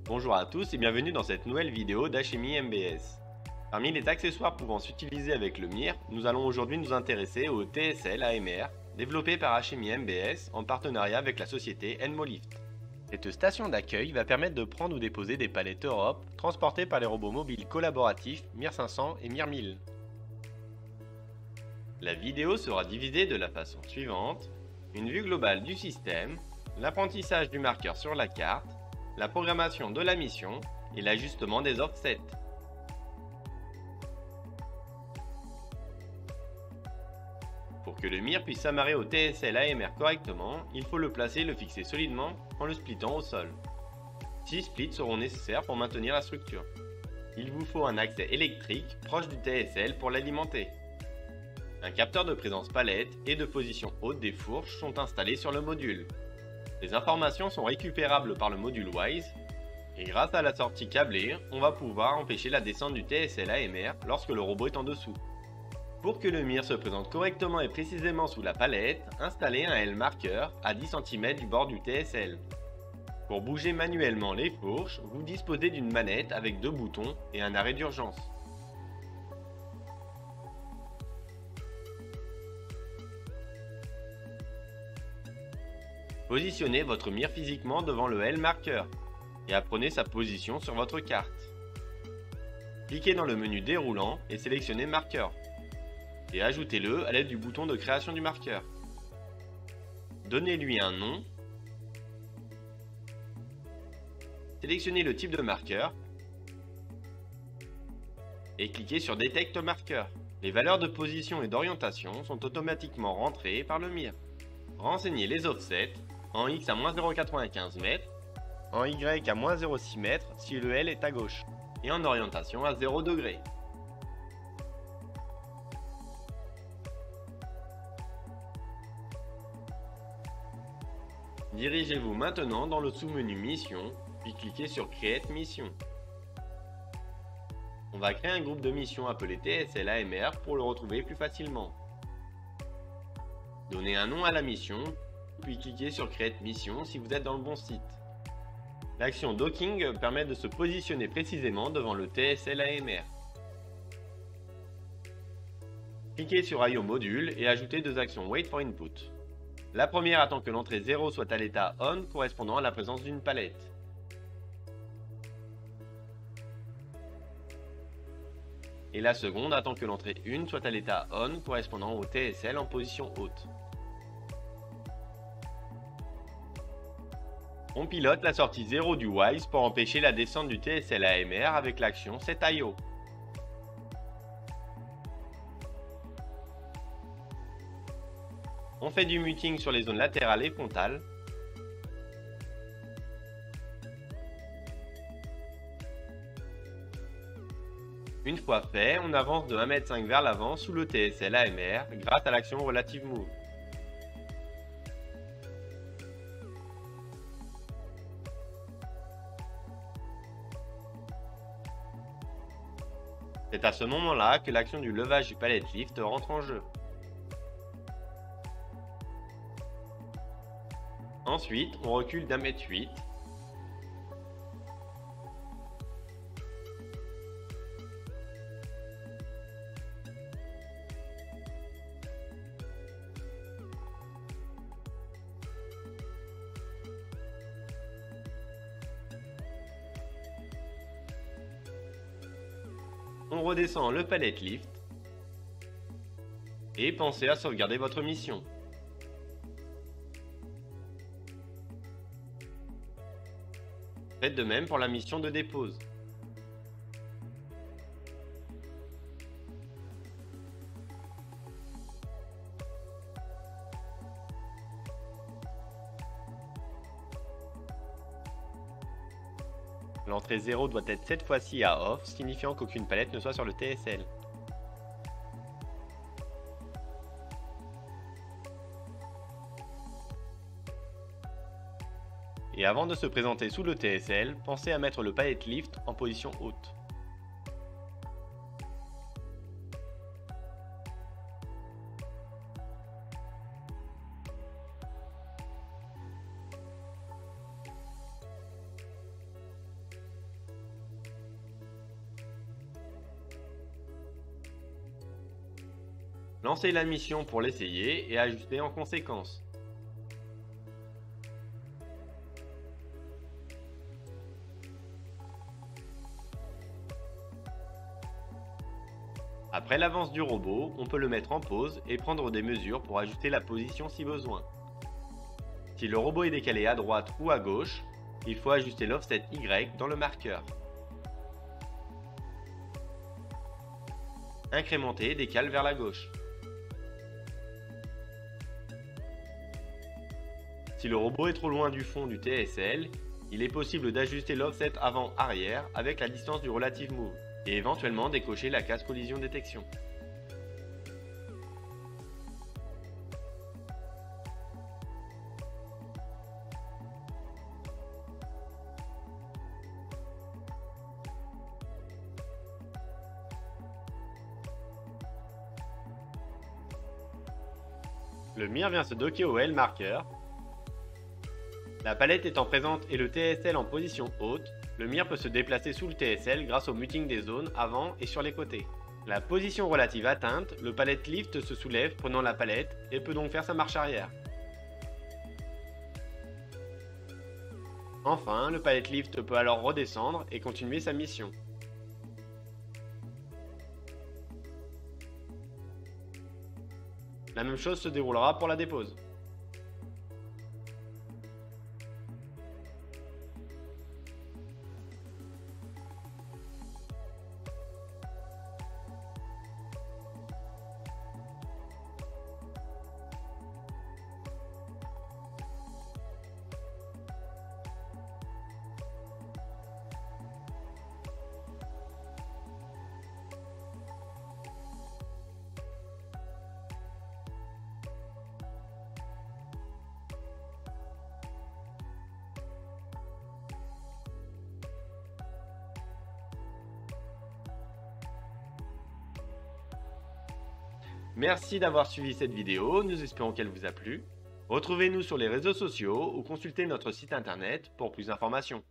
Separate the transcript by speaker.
Speaker 1: Bonjour à tous et bienvenue dans cette nouvelle vidéo d'HMI MBS. Parmi les accessoires pouvant s'utiliser avec le MIR, nous allons aujourd'hui nous intéresser au TSL AMR, développé par HMI MBS en partenariat avec la société Enmolift. Cette station d'accueil va permettre de prendre ou déposer des palettes Europe transportées par les robots mobiles collaboratifs MIR 500 et MIR 1000. La vidéo sera divisée de la façon suivante: une vue globale du système, l'apprentissage du marqueur sur la carte, la programmation de la mission et l'ajustement des offsets. Pour que le MIR puisse s'amarrer au TSL AMR correctement, il faut le placer et le fixer solidement en le splittant au sol. 6 splits seront nécessaires pour maintenir la structure. Il vous faut un accès électrique proche du TSL pour l'alimenter. Un capteur de présence palette et de position haute des fourches sont installés sur le module. Les informations sont récupérables par le module WISE et grâce à la sortie câblée, on va pouvoir empêcher la descente du TSL AMR lorsque le robot est en dessous. Pour que le MIR se présente correctement et précisément sous la palette, installez un L-marqueur à 10 cm du bord du TSL. Pour bouger manuellement les fourches, vous disposez d'une manette avec 2 boutons et un arrêt d'urgence. Positionnez votre MIR physiquement devant le L-marqueur et apprenez sa position sur votre carte. Cliquez dans le menu déroulant et sélectionnez marqueur et ajoutez-le à l'aide du bouton de création du marqueur. Donnez-lui un nom. Sélectionnez le type de marqueur et cliquez sur Détecte marqueur. Les valeurs de position et d'orientation sont automatiquement rentrées par le MIR. Renseignez les offsets en X à moins 0,95 m, en Y à moins 0,6 m si le L est à gauche, et en orientation à 0 degré. Dirigez-vous maintenant dans le sous-menu Mission, puis cliquez sur Create Mission. On va créer un groupe de missions appelé TSL AMR pour le retrouver plus facilement. Donnez un nom à la mission, puis cliquez sur Create Mission si vous êtes dans le bon site. L'action Docking permet de se positionner précisément devant le TSL AMR. Cliquez sur IO Module et ajoutez 2 actions Wait for Input. La première attend que l'entrée 0 soit à l'état ON correspondant à la présence d'une palette. Et la seconde attend que l'entrée 1 soit à l'état ON correspondant au TSL en position haute. On pilote la sortie 0 du WISE pour empêcher la descente du TSL AMR avec l'action SetIO. On fait du muting sur les zones latérales et frontales. Une fois fait, on avance de 1,5 m vers l'avant sous le TSL AMR grâce à l'action Relative Move. C'est à ce moment-là que l'action du levage du pallet lift rentre en jeu. Ensuite, on recule d'1,8 m. On redescend le pallet lift et pensez à sauvegarder votre mission. Faites de même pour la mission de dépose. L'entrée 0 doit être cette fois-ci à off, signifiant qu'aucune palette ne soit sur le TSL. Et avant de se présenter sous le TSL, pensez à mettre le pallet lift en position haute. Lancez la mission pour l'essayer et ajustez en conséquence. Après l'avance du robot, on peut le mettre en pause et prendre des mesures pour ajuster la position si besoin. Si le robot est décalé à droite ou à gauche, il faut ajuster l'offset Y dans le marqueur. Incrémenter décale vers la gauche. Si le robot est trop loin du fond du TSL, il est possible d'ajuster l'offset avant-arrière avec la distance du relative move et éventuellement décocher la case collision détection. Le mire vient se docker au L marqueur. La palette étant présente et le TSL en position haute, le mire peut se déplacer sous le TSL grâce au muting des zones avant et sur les côtés. La position relative atteinte, le palette lift se soulève prenant la palette et peut donc faire sa marche arrière. Enfin, le palette lift peut alors redescendre et continuer sa mission. La même chose se déroulera pour la dépose. Merci d'avoir suivi cette vidéo, nous espérons qu'elle vous a plu. Retrouvez-nous sur les réseaux sociaux ou consultez notre site internet pour plus d'informations.